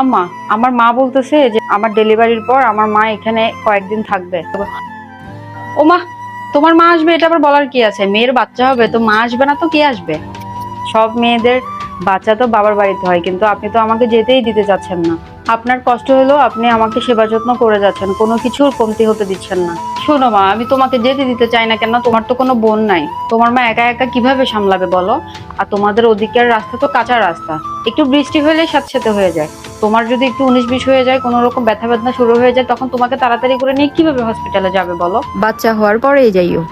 আম্মা, আমার মা বলতেছে যে আমার ডেলিভারির পর আমার মা এখানে কয়েকদিন থাকবে। ও মা, তোমার মা আসবে এটা আবার বলার কি আছে? মেয়ের বাচ্চা হবে তো মা আসবে না তো কে আসবে? সব মেয়েদের বাচ্চা তো বাবার বাড়িতে হয়, কিন্তু আপনি তো আমাকে যেতেই দিতে চাচ্ছেন না। আপনার কষ্ট হলো আপনি আমাকে সেবা যত্ন করে যাচ্ছেন, কোনো কিছুর কমতি হতে দিচ্ছেন না। শোনো মা, আমি তোমাকে যেতে দিতে চাই না কেন? তোমার তো কোনো বোন নাই, তোমার মা একা একা কিভাবে সামলাবে বলো? আর তোমাদের ওদিকের রাস্তা তো কাঁচা রাস্তা, একটু বৃষ্টি হলে স্যাঁতসেঁতে হয়ে যায়। তোমার যদি একটু 19-20 হয়ে যায়, কোনো রকম ব্যথা বেদনা শুরু হয়ে যায়, তখন তোমাকে তাড়াতাড়ি করে নিয়ে কিভাবে হসপিটালে যাবে বলো? বাচ্চা হওয়ার পরেই যাইও।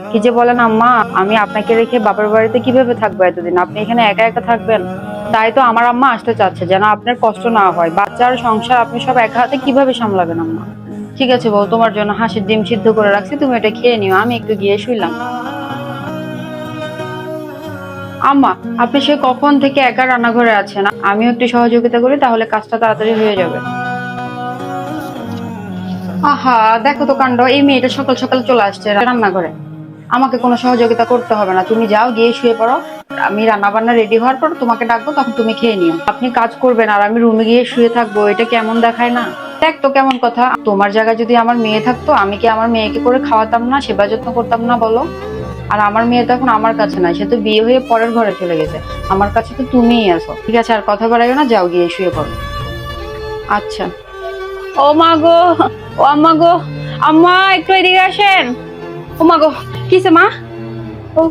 কি যে বলেন আম্মা, আমি আপনাকে রেখে বাবার বাড়িতে কিভাবে থাকবো এতদিন? আপনি এখানে একা একা থাকবেন? তাই তো আমার আম্মা আসতে চাচ্ছে, যেন আপনার কষ্ট না হয়। বাচ্চার সংসার আপনি সব একা হাতে কিভাবে সামলাবেন আম্মা? ঠিক আছে বউ, তোমার জন্য হাঁসের ডিম সিদ্ধ করে রাখছি, তুমি এটা খেয়ে নিও, আমি একটু গিয়ে শুইলাম। আম্মা, আপনি সে কখন থেকে একা রান্নাঘরে আছেন, আমিও একটু সহযোগিতা করি, তাহলে কাজটা তাড়াতাড়ি হয়ে যাবে। আহা, দেখো তো কাণ্ড, এই মেয়েটা সকাল সকাল চলে আসছে রান্নাঘরে। আমাকে কোনো সহযোগিতা করতে হবে না, তুমি যাও গিয়ে শুয়ে পড়ো। আমি রান্না বান্না রেডি হওয়ার পর তোমাকে ডাকবো, তখন তুমি খেয়ে নিও। আপনি কাজ করবেন আর আমি রুমে গিয়ে শুয়ে থাকবো, এটা কেমন দেখায় না? দেখ তো কেমন কথা, তোমার জায়গায় যদি আমার মেয়ে থাকতো, আমি কি আমার মেয়েকে করে খাওয়াতাম না, সেবা যত্ন করতাম না বলো? আর আমার মেয়ে তো এখন আমার কাছে নাই, সে তো বিয়ে হয়ে পরের ঘরে চলে গেছে। আমার কাছে তো তুমিই আছো। ঠিক আছে, আর কথা বাড়াইও না, যাও গিয়ে শুয়ে পড়ো। আচ্ছা। ও মা গো, ও আম্মা গো, আম্মা একটু এদিকে আসেন। ও মা গো, কিসে মা? ও,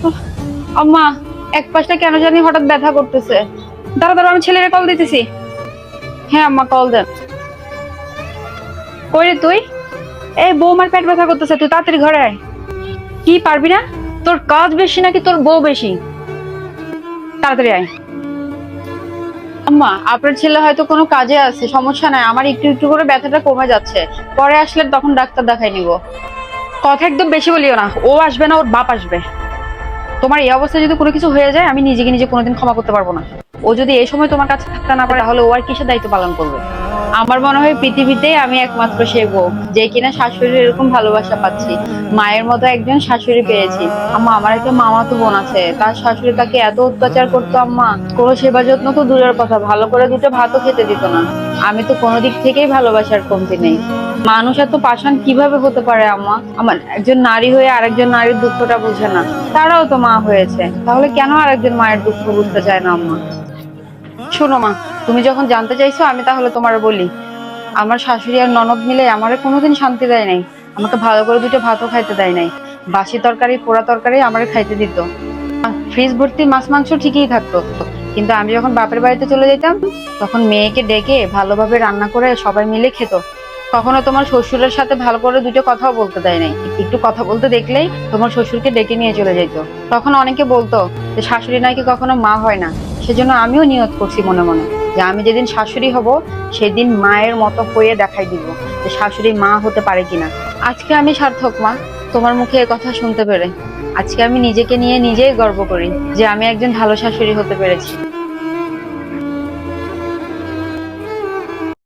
ও, আম্মা, এক পাশটা কেন জানি হঠাৎ ব্যথা করতেছে। দাঁড়া দাঁড়া, আমি ছেলেরে কল দিতেছি। হ্যাঁ আম্মা, কল দেন। কই রে তুই? এই বৌমার পেট ব্যথা করতেছে, তুই তাড়াতাড়ি ঘরে আয়। কি পারবি না? তোর কাজ বেশি নাকি তোর বউ বেশি? তাড়াতাড়ি আয়। আম্মা, আপনার ছেলে হয়তো কোনো কাজে আছে, সমস্যা নাই, আমার একটু একটু করে ব্যথাটা কমে যাচ্ছে। পরে আসলে তখন ডাক্তার দেখাই নিব। কথা একদম বেশি বলিও না, ও আসবে না, ওর বাপ আসবে। তোমার এই অবস্থায় যদি কোনো কিছু হয়ে যায়, আমি নিজেকে নিজে কোনোদিন ক্ষমা করতে পারবো না। ও যদি এই সময় তোমার কাছে থাকতে না পারে, তাহলে ও আর কিসের দায়িত্ব পালন করবে? আমার মনে হয় পৃথিবীতেই আমি একমাত্র সে বউ, যে কিনা শাশুড়ির এরকম ভালোবাসা পাচ্ছি। মায়ের মতো একজন শাশুড়ি পেয়েছি। আম্মা, আমার একটা মামাতো বোন আছে, তার শাশুড়ি তাকে এত অত্যাচার করতো আম্মা, কোনো সেবা যত্ন তো দূরের কথা, ভালো করে দুটো ভাতও খেতে দিত না। আমি তো কোনো দিক থেকেই ভালোবাসার কমতি নেই। মানুষ এত পাষাণ কিভাবে হতে পারে আম্মা? আমার একজন নারী হয়ে আরেকজন নারীর দুঃখটা বুঝে না। তারাও তো মা হয়েছে, তাহলে কেন আরেকজন মায়ের দুঃখ বুঝতে চায় না আম্মা? শোনো মা, তুমি যখন জানতে চাইছো, আমি তাহলে তোমার বলি। আমার শাশুড়ি আর ননদ মিলে আমারে কোনোদিন শান্তি দেয় নাই। আমাকে ভালো করে দুটো ভাতও খাইতে দেয় নাই। বাসি তরকারি পোড়া তরকারি আমারে খাইতে দিত। ফ্রিজ ভর্তি মাছ মাংস ঠিকই থাকতো, কিন্তু আমি যখন বাপের বাড়িতে চলে যেতাম, তখন মেয়েকে ডেকে ভালোভাবে রান্না করে সবাই মিলে খেত। কখনো তোমার শ্বশুরের সাথে ভালো করে দুটো কথাও বলতে দেয় নাই। একটু কথা বলতে দেখলেই তোমার শ্বশুরকে ডেকে নিয়ে চলে যেত। তখন অনেকে বলতো যে শাশুড়ি নাকি কখনো মা হয় না। সেজন্য আমিও নিয়ত করছি মনে মনে, যে আমি যেদিন শাশুড়ি হব, সেদিন মায়ের মতো হয়ে দেখাই দিব যে শাশুড়ি মা হতে পারে কিনা। আজকে আমি সার্থক মা, তোমার মুখে এ কথা শুনতে পেরে। আজকে আমি নিজেকে নিয়ে নিজেই গর্ব করি যে আমি একজন ভালো শাশুড়ি হতে পেরেছি।